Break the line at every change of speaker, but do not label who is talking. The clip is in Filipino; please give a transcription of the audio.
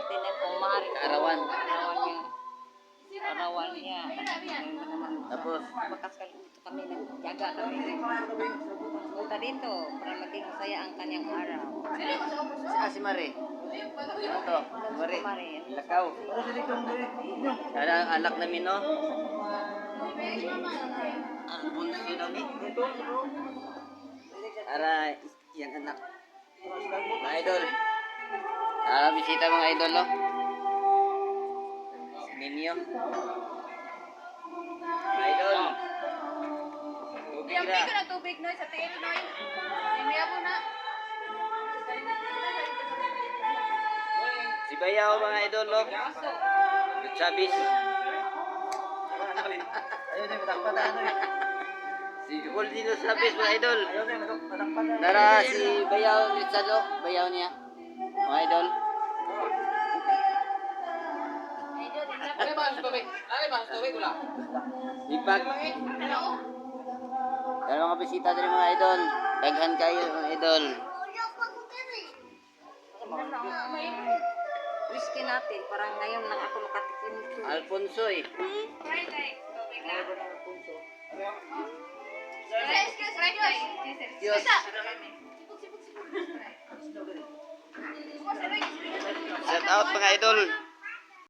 natin ang kumari.
Kaarawan.
Arawan niya.
Tapos,
Makasal dito kami, nagjaga kami. Punta dito para maging masaya ang kanyang araw.
si Mare. Ito, Mare.
Kumari.
Lakaw. Ada anak namin, no? Bunso namin. Ara, yang anak. Mga idol. Bisita mga idol, no? Si Ninyo. Mga idol. Tubig
Yang
na.
ko na tubig noy sa tiil noy. Hindi mo na.
Si Bayaw mga idol, no? Lutsabis. Si Goldino Sabis mga idol. Nara si Bayaw Lutsado. Bayaw niya. Mga idol. Ipag. Yan mga bisita din mga idol. Daghan kayo mga idol.
Whiskey natin, parang ngayon lang ako makatikim nito.
Alfonso eh.
Fried rice. Tubig na. Fried rice.
Diyos. Shout out mga idol.